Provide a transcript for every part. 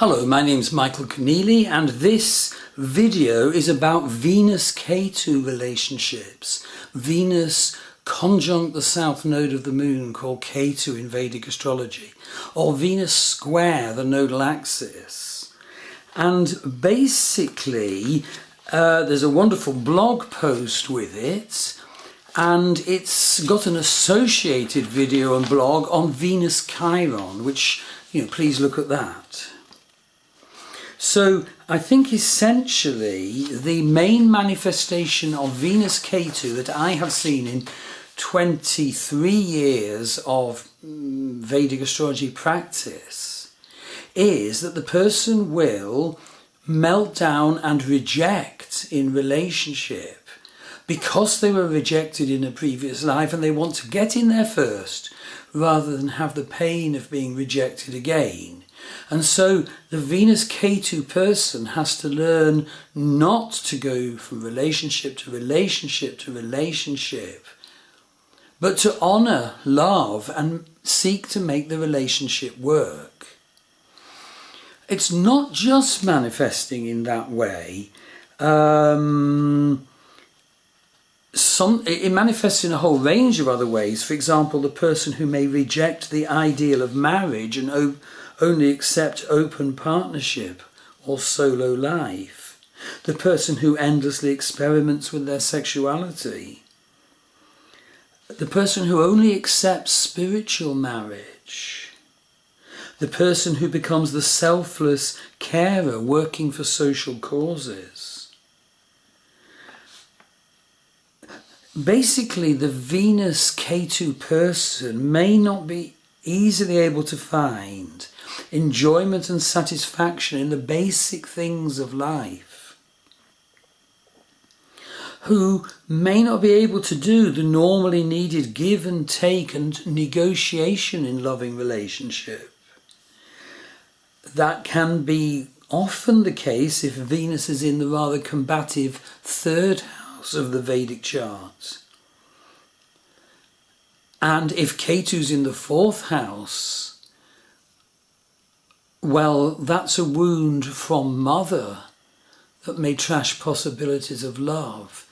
Hello, my name's Michael Conneely, and this video is about Venus-Ketu relationships. Venus conjunct the south node of the moon, called Ketu in Vedic astrology, or Venus square the nodal axis. And basically, there's a wonderful blog post with it, and it's got an associated video and blog on Venus Chiron, which, please look at that. So I think essentially the main manifestation of Venus-Ketu that I have seen in 23 years of Vedic astrology practice is that the person will melt down and reject in relationship because they were rejected in a previous life, and they want to get in there first rather than have the pain of being rejected again. And so the Venus-Ketu person has to learn not to go from relationship to relationship to relationship, but to honour love and seek to make the relationship work. It's not just manifesting in that way. It manifests in a whole range of other ways. For example, the person who may reject the ideal of marriage and only accept open partnership or solo life. The person who endlessly experiments with their sexuality. The person who only accepts spiritual marriage. The person who becomes the selfless carer working for social causes. Basically, the Venus-Ketu person may not be easily able to find enjoyment and satisfaction in the basic things of life, who may not be able to do the normally needed give and take and negotiation in loving relationship. That can be often the case if Venus is in the rather combative third house of the Vedic chart. And if Ketu's in the fourth house, well, that's a wound from mother that may trash possibilities of love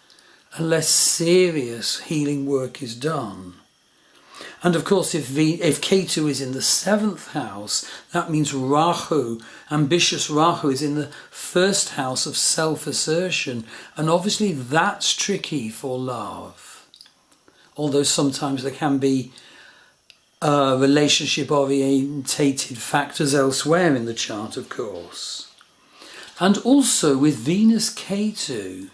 unless serious healing work is done. And of course, if Ketu is in the seventh house, that means Rahu, ambitious Rahu, is in the first house of self-assertion. And obviously that's tricky for love. Although sometimes there can be relationship-orientated factors elsewhere in the chart, of course. And also with Venus-Ketu,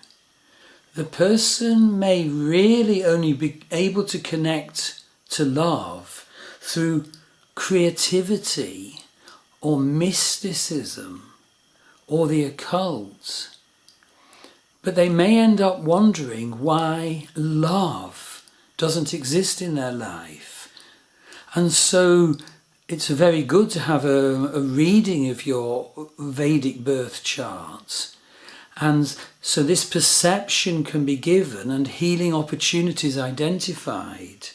the person may really only be able to connect to love through creativity or mysticism or the occult. But they may end up wondering why love doesn't exist in their life. And so it's very good to have a reading of your Vedic birth chart. And so this perception can be given and healing opportunities identified.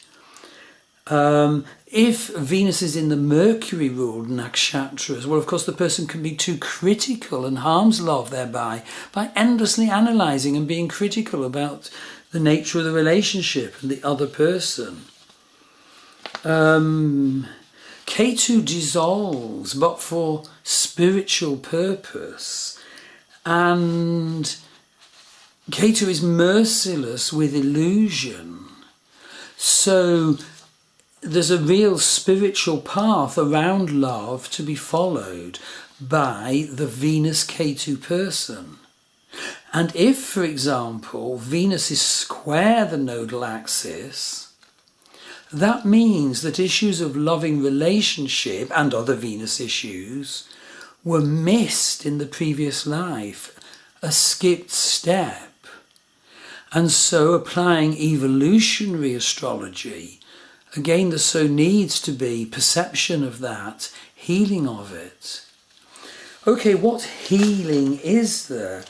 If Venus is in the Mercury-ruled nakshatras, well, of course, the person can be too critical and harms love thereby by endlessly analysing and being critical about the nature of the relationship and the other person. Ketu dissolves, but for spiritual purpose, and Ketu is merciless with illusion. So there's a real spiritual path around love to be followed by the Venus-Ketu person. And if, for example, Venus is square the nodal axis, that means that issues of loving relationship and other Venus issues were missed in the previous life, a skipped step. And so applying evolutionary astrology, again, there so needs to be perception of that, healing of it. Okay, what healing is there?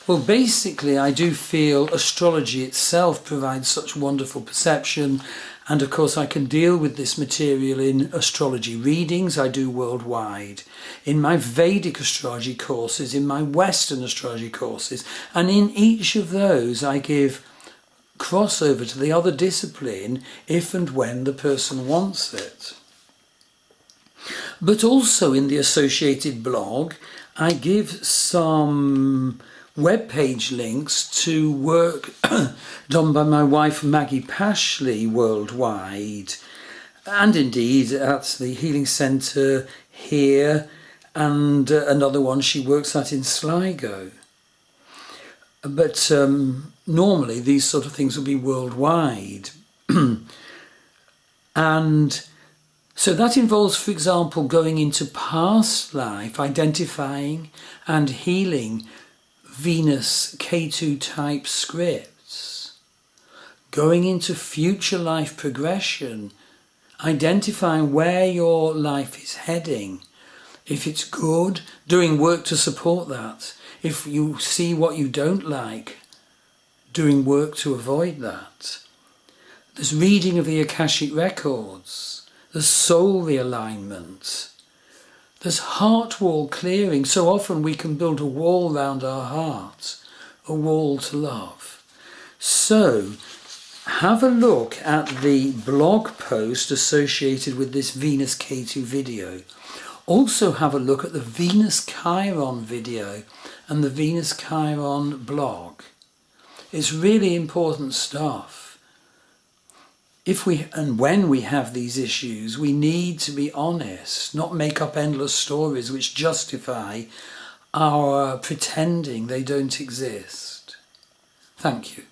Well, basically, I do feel astrology itself provides such wonderful perception And of course I can deal with this material in astrology readings I do worldwide, in my Vedic astrology courses, in my Western astrology courses, and in each of those I give crossover to the other discipline if and when the person wants it. But also in the associated blog I give some webpage links to work done by my wife Maggie Pashley worldwide, and indeed at the Healing Centre here, and another one she works at in Sligo. But normally these sort of things will be worldwide. And so that involves, for example, going into past life, identifying and healing Venus Ketu type scripts, going into future life progression, identifying where your life is heading. If it's good, doing work to support that. If you see what you don't like, doing work to avoid that. There's reading of the Akashic records. There's soul realignment. There's heart wall clearing. So often we can build a wall around our heart, a wall to love. So have a look at the blog post associated with this Venus Ketu video. Also have a look at the Venus Chiron video and the Venus Chiron blog. It's really important stuff. If we and when we have these issues, we need to be honest, not make up endless stories which justify our pretending they don't exist. Thank you.